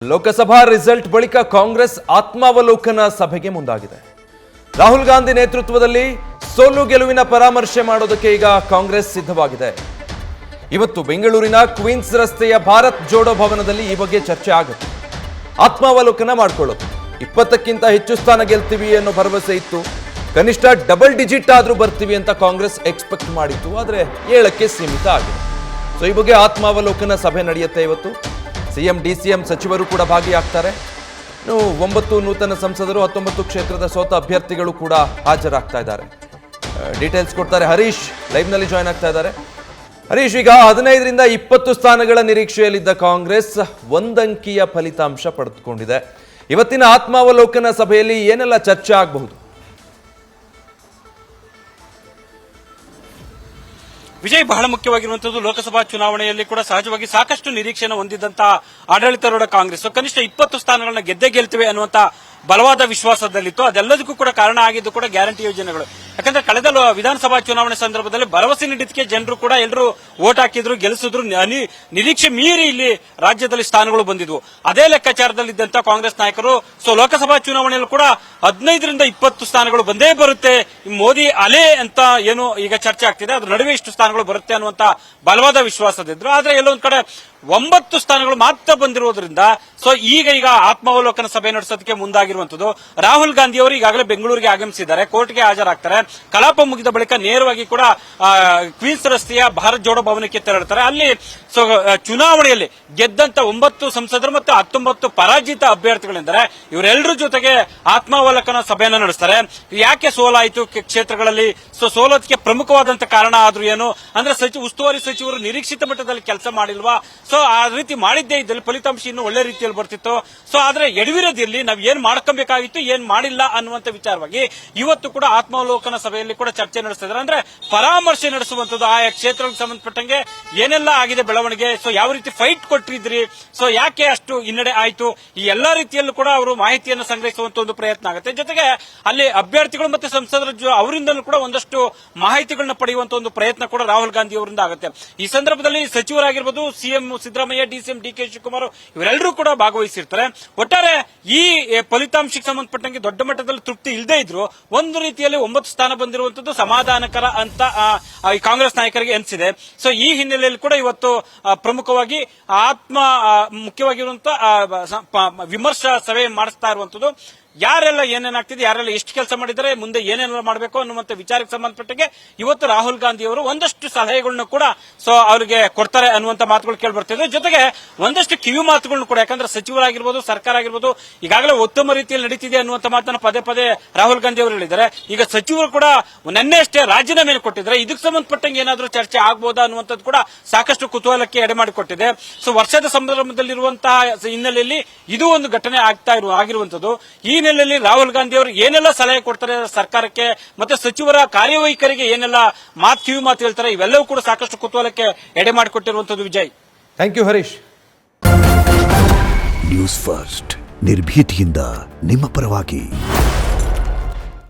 Lok Sabha result ಬಳಿಕ ಕಾಂಗ್ರೆಸ್ ಆತ್ಮಾವಲೋಕನ ಸಭೆಗೆ ಮುಂದಾಗಿದೆ. ರಾಹುಲ್ ಗಾಂಧಿ ನೇತೃತ್ವದಲ್ಲಿ ಸೋಲು ಗೆಲುವಿನ ಪರಾಮರ್ಶೆ ಮಾಡೋದಕ್ಕೆ ಈಗ ಕಾಂಗ್ರೆಸ್ ಸಿದ್ಧವಾಗಿದೆ. ಇವತ್ತು ಬೆಂಗಳೂರಿನ ಕ್ವೀನ್ಸ್ ರಸ್ತೆಯ ಭಾರತ್ ಜೋಡೋ ಭವನದಲ್ಲಿ ಈ ಬಗ್ಗೆ ಚರ್ಚೆ ಆಗುತ್ತೆ. ಆತ್ಮಾವಲೋಕನ ಮಾಡ್ಕೊಳ್ಳೋದು. 20ಕ್ಕಿಂತ ಹೆಚ್ಚು ಸ್ಥಾನ ಗೆಲ್ತೀವಿ ಅನ್ನೋ ಭರವಸೆ ಇತ್ತು. ಕನಿಷ್ಠ ಡಬಲ್ ಡಿಜಿಟ್ ಆದ್ರೂ ಬರ್ತೀವಿ ಅಂತ ಕಾಂಗ್ರೆಸ್ ಎಕ್ಸ್ಪೆಕ್ಟ್ ಮಾಡಿತ್ತು. ಆದರೆ 7ಕ್ಕೆ ಸೀಮಿತ ಆಗಿದೆ. ಸೊ ಈ ಬಗ್ಗೆ ಆತ್ಮಾವಲೋಕನ ಸಭೆ ನಡೆಯುತ್ತೆ ಇವತ್ತು. ಸಿಎಂ ಡಿಸಿಎಂ ಸಚಿವರು ಕೂಡ ಭಾಗಿಯಾಗ್ತಾರೆ. 9 ನೂತನ ಸಂಸದರು, 19 ಕ್ಷೇತ್ರದ ಸೋತ ಅಭ್ಯರ್ಥಿಗಳು ಕೂಡ ಹಾಜರಾಗ್ತಾ ಇದ್ದಾರೆ. ಡೀಟೇಲ್ಸ್ ಕೊಡ್ತಾರೆ ಹರೀಶ್, ಲೈವ್ ನಲ್ಲಿ ಜಾಯ್ನ್ ಆಗ್ತಾ ಇದ್ದಾರೆ. ಹರೀಶ್, ಈಗ 15ರಿಂದ 20 ಸ್ಥಾನಗಳ ನಿರೀಕ್ಷೆಯಲ್ಲಿದ್ದ ಕಾಂಗ್ರೆಸ್ ಒಂದಂಕಿಯ ಫಲಿತಾಂಶ ಪಡೆದುಕೊಂಡಿದೆ. ಇವತ್ತಿನ ಆತ್ಮಾವಲೋಕನ ಸಭೆಯಲ್ಲಿ ಏನೆಲ್ಲ ಚರ್ಚೆ ಆಗಬಹುದು? ವಿಜಯ್, ಬಹಳ ಮುಖ್ಯವಾಗಿರುವಂತದ್ದು ಲೋಕಸಭಾ ಚುನಾವಣೆಯಲ್ಲಿ ಕೂಡ ಸಹಜವಾಗಿ ಸಾಕಷ್ಟು ನಿರೀಕ್ಷೆಯನ್ನು ಹೊಂದಿದ್ದಂತಹ ಆಡಳಿತಾರೂಢ ಕಾಂಗ್ರೆಸ್ ಕನಿಷ್ಠ 20 ಸ್ಥಾನಗಳನ್ನ ಗೆಲ್ತೇವೆ ಅನ್ನುವಂತ ಬಲವಾದ ವಿಶ್ವಾಸದಲ್ಲಿತ್ತು. ಅದೆಲ್ಲದಕ್ಕೂ ಕೂಡ ಕಾರಣ ಆಗಿದ್ದು ಕೂಡ ಗ್ಯಾರಂಟಿ ಯೋಜನೆಗಳು. ಯಾಕಂದ್ರೆ ಕಳೆದ ವಿಧಾನಸಭಾ ಚುನಾವಣೆ ಸಂದರ್ಭದಲ್ಲಿ ಭರವಸೆ ನೀಡಿದ್ದಕ್ಕೆ ಜನರು ಕೂಡ ಎಲ್ಲರೂ ವೋಟ್ ಹಾಕಿದ್ರು, ಗೆಲ್ಲಿಸಿದ್ರು. ನಿರೀಕ್ಷೆ ಮೀರಿ ಇಲ್ಲಿ ರಾಜ್ಯದಲ್ಲಿ ಸ್ಥಾನಗಳು ಬಂದಿದ್ವು. ಅದೇ ಲೆಕ್ಕಾಚಾರದಲ್ಲಿದ್ದಂತ ಕಾಂಗ್ರೆಸ್ ನಾಯಕರು ಲೋಕಸಭಾ ಚುನಾವಣೆಯಲ್ಲೂ ಕೂಡ 15ರಿಂದ 20 ಸ್ಥಾನಗಳು ಬಂದೇ ಬರುತ್ತೆ, ಮೋದಿ ಅಲೆ ಅಂತ ಏನು ಈಗ ಚರ್ಚೆ ಆಗ್ತಿದೆ, ಅದ್ರ ನಡುವೆ ಇಷ್ಟು ಸ್ಥಾನಗಳು ಬರುತ್ತೆ ಅನ್ನುವಂತ ಬಲವಾದ ವಿಶ್ವಾಸದಿದ್ರು. ಆದ್ರೆ ಎಲ್ಲೊಂದ್ ಕಡೆ 9 ಸ್ಥಾನಗಳು ಮಾತ್ರ ಬಂದಿರುವುದರಿಂದ ಈಗ ಆತ್ಮಾವಲೋಕನ ಸಭೆ ನಡೆಸೋದಕ್ಕೆ ಮುಂದಾಗಿರುವಂತದ್ದು. ರಾಹುಲ್ ಗಾಂಧಿ ಅವರು ಈಗಾಗಲೇ ಬೆಂಗಳೂರಿಗೆ ಆಗಮಿಸಿದ್ದಾರೆ, ಕೋರ್ಟ್ಗೆ ಹಾಜರಾಗ್ತಾರೆ. ಕಲಾಪ ಮುಗಿದ ಬಳಿಕ ನೇರವಾಗಿ ಕೂಡ ಕ್ವೀನ್ಸ್ ರಸ್ತೆಯ ಭಾರತ್ ಜೋಡೋ ಭವನಕ್ಕೆ ತೆರಳುತ್ತಾರೆ. ಅಲ್ಲಿ ಚುನಾವಣೆಯಲ್ಲಿ ಗೆದ್ದಂತ 9 ಸಂಸದರು ಮತ್ತು 19 ಪರಾಜಿತ ಅಭ್ಯರ್ಥಿಗಳೆಂದರೆ ಇವರೆಲ್ಲರ ಜೊತೆಗೆ ಆತ್ಮಾವಲೋಕನ ಸಭೆಯನ್ನು ನಡೆಸ್ತಾರೆ. ಯಾಕೆ ಸೋಲಾಯಿತು ಕ್ಷೇತ್ರಗಳಲ್ಲಿ, ಸೋಲೋದಕ್ಕೆ ಪ್ರಮುಖವಾದಂತ ಕಾರಣ ಆದ್ರೂ ಏನು ಅಂದ್ರೆ ಉಸ್ತುವಾರಿ ಸಚಿವರು ನಿರೀಕ್ಷಿತ ಮಟ್ಟದಲ್ಲಿ ಕೆಲಸ ಮಾಡಿಲ್ವಾ? ಆ ರೀತಿ ಮಾಡಿದ್ದೇ ಇದ್ದಲ್ಲಿ ಫಲಿತಾಂಶ ಇನ್ನು ಒಳ್ಳೆ ರೀತಿಯಲ್ಲಿ ಬರ್ತಿತ್ತು. ಆದ್ರೆ ಎಡವಿರೋದಿರ್ಲಿ, ನಾವ್ ಏನ್ ಮಾಡ್ಕೊಬೇಕಾಗಿತ್ತು, ಏನ್ ಮಾಡಿಲ್ಲ ಅನ್ನುವಂತ ವಿಚಾರವಾಗಿ ಇವತ್ತು ಕೂಡ ಆತ್ಮಾವಲೋಕನ ಸಭೆಯಲ್ಲಿ ಕೂಡ ಚರ್ಚೆ ನಡೆಸ್ತಿದ್ದಾರೆ. ಅಂದ್ರೆ ಪರಾಮರ್ಶೆ ನಡೆಸುವಂತದ್ದು, ಆಯಾ ಕ್ಷೇತ್ರಕ್ಕೆ ಸಂಬಂಧಪಟ್ಟಂಗೆ ಏನೆಲ್ಲ ಆಗಿದೆ ಬೆಳವಣಿಗೆ, ಯಾವ ರೀತಿ ಫೈಟ್ ಕೊಟ್ಟಿದ್ರಿ, ಯಾಕೆ ಅಷ್ಟು ಹಿನ್ನಡೆ ಆಯ್ತು, ಈ ಎಲ್ಲಾ ರೀತಿಯಲ್ಲೂ ಕೂಡ ಅವರು ಮಾಹಿತಿಯನ್ನು ಸಂಗ್ರಹಿಸುವಂತ ಒಂದು ಪ್ರಯತ್ನ ಆಗುತ್ತೆ. ಜೊತೆಗೆ ಅಲ್ಲಿ ಅಭ್ಯರ್ಥಿಗಳು ಮತ್ತೆ ಸಂಸದರ ಅವರಿಂದಲೂ ಕೂಡ ಒಂದಷ್ಟು ಮಾಹಿತಿಗಳನ್ನ ಪಡೆಯುವಂತ ಒಂದು ಪ್ರಯತ್ನ ಕೂಡ ರಾಹುಲ್ ಗಾಂಧಿ ಅವರಿಂದ ಆಗುತ್ತೆ. ಈ ಸಂದರ್ಭದಲ್ಲಿ ಸಚಿವರಾಗಿರ್ಬೋದು, ಸಿಎಂ ಸಿದ್ದರಾಮಯ್ಯ, ಡಿಸಿಎಂ ಡಿಕೆ ಶಿವಕುಮಾರ್ ಇವರೆಲ್ಲರೂ ಕೂಡ ಭಾಗವಹಿಸಿರ್ತಾರೆ. ಒಟ್ಟಾರೆ ಈ ಫಲಿತಾಂಶಕ್ಕೆ ಸಂಬಂಧಪಟ್ಟಂಗೆ ದೊಡ್ಡ ಮಟ್ಟದಲ್ಲಿ ತೃಪ್ತಿ ಇಲ್ಲದೇ ಇದ್ರು ಒಂದು ರೀತಿಯಲ್ಲಿ 9 ಸ್ಥಾನ ಬಂದಿರುವಂತದ್ದು ಸಮಾಧಾನಕರ ಅಂತ ಕಾಂಗ್ರೆಸ್ ನಾಯಕರಿಗೆ ಅನಿಸಿದೆ. ಈ ಹಿನ್ನೆಲೆಯಲ್ಲಿ ಕೂಡ ಇವತ್ತು ಪ್ರಮುಖವಾಗಿ ಮುಖ್ಯವಾಗಿರುವಂತಹ ವಿಮರ್ಶಾ ಸಭೆ ಮಾಡಿಸ್ತಾ ಇರುವಂತದ್ದು. ಯಾರೆಲ್ಲ ಏನೇನಾಗ್ತಿದೆ, ಯಾರೆಲ್ಲ ಎಷ್ಟು ಕೆಲಸ ಮಾಡಿದರೆ, ಮುಂದೆ ಏನೆಲ್ಲ ಮಾಡಬೇಕು ಅನ್ನುವಂತ ವಿಚಾರಕ್ಕೆ ಸಂಬಂಧಪಟ್ಟಂಗೆ ಇವತ್ತು ರಾಹುಲ್ ಗಾಂಧಿ ಅವರು ಒಂದಷ್ಟು ಸಲಹೆಗಳನ್ನು ಕೂಡ ಅವರಿಗೆ ಕೊಡ್ತಾರೆ ಅನ್ನುವಂತ ಮಾತುಗಳು ಕೇಳಿಬರ್ತಿದೆ. ಜೊತೆಗೆ ಒಂದಷ್ಟು ಕಿವಿ ಮಾತುಗಳನ್ನು ಕೂಡ, ಯಾಕಂದ್ರೆ ಸಚಿವರಾಗಿರ್ಬೋದು, ಸರ್ಕಾರ ಆಗಿರ್ಬೋದು ಈಗಾಗಲೇ ಉತ್ತಮ ರೀತಿಯಲ್ಲಿ ನಡೀತಿದೆ ಅನ್ನುವಂತ ಮಾತನ್ನು ಪದೇ ಪದೇ ರಾಹುಲ್ ಗಾಂಧಿ ಅವರು ಹೇಳಿದ್ದಾರೆ. ಈಗ ಸಚಿವರು ಕೂಡ ನಿನ್ನೆ ಅಷ್ಟೇ ರಾಜೀನಾಮೆ ಕೊಟ್ಟಿದ್ದಾರೆ. ಇದಕ್ಕೆ ಸಂಬಂಧಪಟ್ಟಂಗೆ ಏನಾದರೂ ಚರ್ಚೆ ಆಗಬಹುದಾ ಅನ್ನುವಂಥದ್ದು ಕೂಡ ಸಾಕಷ್ಟು ಕುತೂಹಲಕ್ಕೆ ಎಡೆ ಮಾಡಿಕೊಟ್ಟಿದೆ. ವರ್ಷದ ಸಂದರ್ಭದಲ್ಲಿರುವಂತಹ ಹಿನ್ನೆಲೆಯಲ್ಲಿ ಇದು ಒಂದು ಘಟನೆ ಆಗಿರುವಂತದ್ದು. ಈ ಹಿನ್ನೆಲೆಯಲ್ಲಿ ರಾಹುಲ್ ಗಾಂಧಿ ಅವರು ಏನೆಲ್ಲ ಸಲಹೆ ಕೊಡ್ತಾರೆ ಸರ್ಕಾರಕ್ಕೆ, ಮತ್ತೆ ಸಚಿವರ ಕಾರ್ಯವೈಖರಿಗೆ ಏನೆಲ್ಲ ಕಿವಿ ಮಾತು ಹೇಳ್ತಾರೆ, ಇವೆಲ್ಲವೂ ಕೂಡ ಸಾಕಷ್ಟು ಕುತೂಹಲಕ್ಕೆ ಎಡೆ ಮಾಡಿಕೊಟ್ಟಿರುವಂತದ್ದು. Vijay, thank you Harish. News first ನಿರ್ಭೀತಿಯಿಂದ ನಿಮ್ಮ ಪರವಾಗಿ.